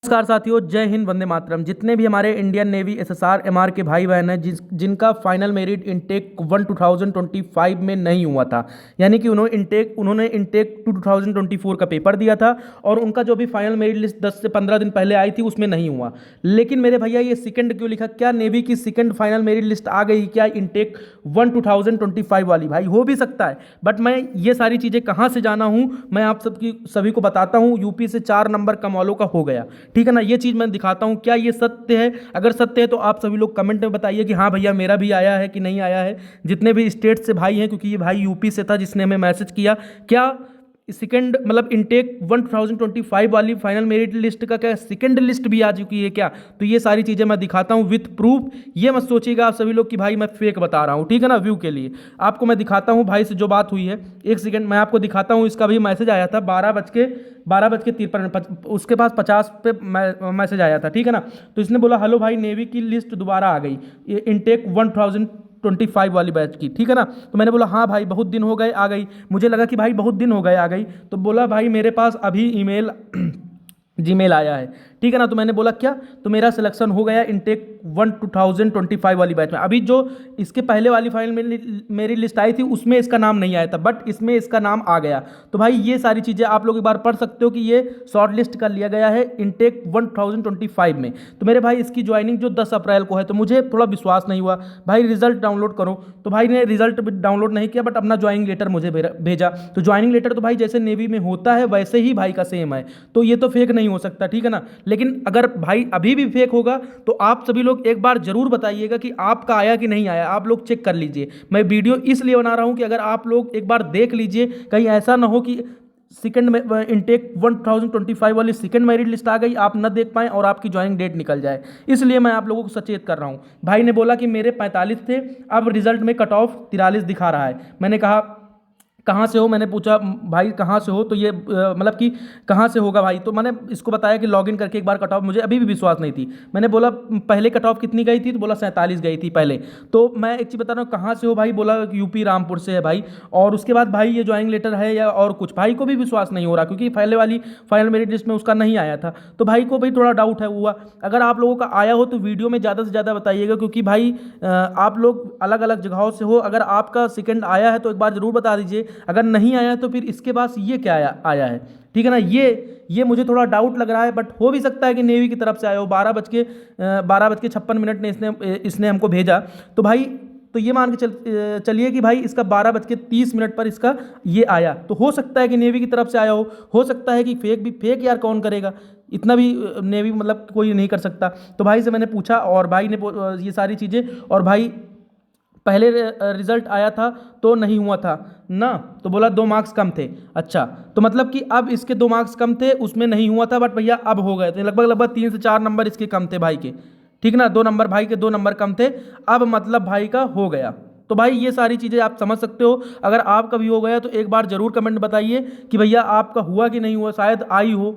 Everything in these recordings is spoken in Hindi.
नमस्कार साथियों, जय हिंद, वंदे मातरम। जितने भी हमारे इंडियन नेवी एसएसआर एमआर के भाई बहन हैं जिनका फाइनल मेरिट इनटेक 2025 में नहीं हुआ था, यानी कि उन्होंने इनटेक 2024 का पेपर दिया था और उनका जो भी फाइनल मेरिट लिस्ट 10 से 15 दिन पहले आई थी उसमें नहीं हुआ। लेकिन मेरे भैया ये सेकंड क्यों लिखा? क्या नेवी की सेकंड फाइनल मेरिट लिस्ट आ गई क्या इनटेक 2025 वाली? भाई हो भी सकता है, बट मैं ये सारी चीज़ें कहाँ से जाना हूँ, मैं आप सभी को बताता हूँ। यूपी से 4 नंबर कम वालों का हो गया, ठीक है ना। ये चीज़ मैं दिखाता हूँ, क्या ये सत्य है? अगर सत्य है तो आप सभी लोग कमेंट में बताइए कि हाँ भैया मेरा भी आया है कि नहीं आया है। जितने भी स्टेट से भाई हैं, क्योंकि ये भाई यूपी से था जिसने हमें मैसेज किया, क्या सेकंड मतलब इनटेक 2025 वाली फाइनल मेरिट लिस्ट का क्या सेकंड लिस्ट भी आ चुकी है क्या? तो ये सारी चीज़ें मैं दिखाता हूँ विथ प्रूफ। ये मत सोचिएगा आप सभी लोग कि भाई मैं फेक बता रहा हूँ, ठीक है ना। व्यू के लिए आपको मैं दिखाता हूँ भाई से जो बात हुई है। एक सेकंड मैं आपको दिखाता हूँ। इसका भी मैसेज आया था 12:53, उसके पास 50 पे मैसेज आया था, ठीक है ना। तो इसने बोला हेलो भाई, नेवी की लिस्ट दोबारा आ गई, ये इनटेक 2025 वाली बैच की, ठीक है ना। तो मैंने बोला हाँ भाई बहुत दिन हो गए आ गई। मुझे लगा कि भाई बहुत दिन हो गए आ गई, तो बोला भाई मेरे पास अभी ईमेल जीमेल आया है, ठीक है ना। तो मैंने बोला क्या? तो मेरा सिलेक्शन हो गया इनटेक 2025 वाली बैच में। अभी जो इसके पहले वाली फाइल में मेरी लिस्ट आई थी उसमें इसका नाम नहीं आया था, बट इसमें इसका नाम आ गया। तो भाई ये सारी चीज़ें आप लोग एक बार पढ़ सकते हो कि ये शॉर्ट लिस्ट कर लिया गया है इनटेक 2025 में। तो मेरे भाई इसकी ज्वाइनिंग जो 10 अप्रैल को है, तो मुझे थोड़ा विश्वास नहीं हुआ। भाई रिजल्ट डाउनलोड करो, तो भाई ने रिजल्ट डाउनलोड नहीं किया, बट अपना ज्वाइनिंग लेटर मुझे भेजा। तो ज्वाइनिंग लेटर तो भाई जैसे नेवी में होता है वैसे ही भाई का सेम है, तो ये तो फेक नहीं हो सकता, ठीक है ना। लेकिन अगर भाई अभी भी फेक होगा तो आप सभी लोग एक बार जरूर बताइएगा कि आपका आया कि नहीं आया। आप लोग चेक कर लीजिए। मैं वीडियो इसलिए बना रहा हूं कि अगर आप लोग एक बार देख लीजिए, कहीं ऐसा ना हो कि सेकंड में इनटेक 2025 वाली सेकंड मेरिट लिस्ट आ गई, आप न देख पाएं और आपकी ज्वाइनिंग डेट निकल जाए। इसलिए मैं आप लोगों को सचेत कर रहा हूं। भाई ने बोला कि मेरे 45 थे, अब रिजल्ट में कट ऑफ 43 दिखा रहा है। मैंने कहा कहाँ से हो? मैंने पूछा भाई कहाँ से हो, तो ये मतलब कि कहाँ से होगा भाई? तो मैंने इसको बताया कि लॉगिन करके एक बार कट ऑफ, मुझे अभी भी विश्वास नहीं थी। मैंने बोला पहले कट ऑफ कितनी गई थी? तो बोला 47 गई थी पहले। तो मैं एक चीज़ बता रहा हूँ, कहाँ से हो भाई? बोला यूपी रामपुर से है भाई। और उसके बाद भाई ये ज्वाइनिंग लेटर है या और कुछ? भाई को भी विश्वास नहीं हो रहा, क्योंकि पहले वाली फाइनल मेरिट लिस्ट में उसका नहीं आया था। तो भाई को भी थोड़ा डाउट है हुआ। अगर आप लोगों का आया हो तो वीडियो में ज़्यादा से ज़्यादा बताइएगा, क्योंकि भाई आप लोग अलग अलग जगहों से हो। अगर आपका सेकंड आया है तो एक बार ज़रूर बता दीजिए। अगर नहीं आया तो फिर इसके पास ये क्या आया है, ठीक है ना। ये मुझे थोड़ा डाउट लग रहा है, बट हो भी सकता है कि नेवी की तरफ से आया हो। 12:56 ने इसने हमको भेजा। तो भाई तो ये मान के चलिए कि भाई इसका 12:30 पर इसका ये आया, तो हो सकता है कि नेवी की तरफ से आया हो सकता है कि फेक यार कौन करेगा? इतना भी नेवी मतलब कोई नहीं कर सकता। तो भाई से मैंने पूछा और भाई ने ये सारी चीज़ें, और भाई पहले रिजल्ट आया था तो नहीं हुआ था ना, तो बोला 2 मार्क्स कम थे। अच्छा, तो मतलब कि अब इसके 2 मार्क्स कम थे, उसमें नहीं हुआ था, बट भैया अब हो गए थे। लगभग 3 से 4 नंबर इसके कम थे भाई के, ठीक ना। 2 नंबर भाई के 2 नंबर कम थे, अब मतलब भाई का हो गया। तो भाई ये सारी चीज़ें आप समझ सकते हो। अगर आपका भी हो गया तो एक बार जरूर कमेंट बताइए कि भैया आपका हुआ कि नहीं हुआ, शायद आई हो,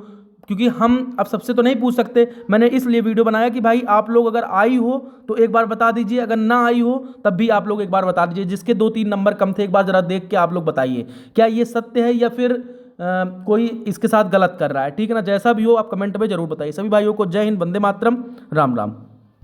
क्योंकि हम अब सबसे तो नहीं पूछ सकते। मैंने इसलिए वीडियो बनाया कि भाई आप लोग अगर आई हो तो एक बार बता दीजिए, अगर ना आई हो तब भी आप लोग एक बार बता दीजिए। जिसके 2-3 नंबर कम थे एक बार ज़रा देख के आप लोग बताइए क्या ये सत्य है या फिर कोई इसके साथ गलत कर रहा है, ठीक है ना। जैसा भी हो आप कमेंट में जरूर बताइए। सभी भाइयों को जय हिंद, वंदे मातरम, राम राम।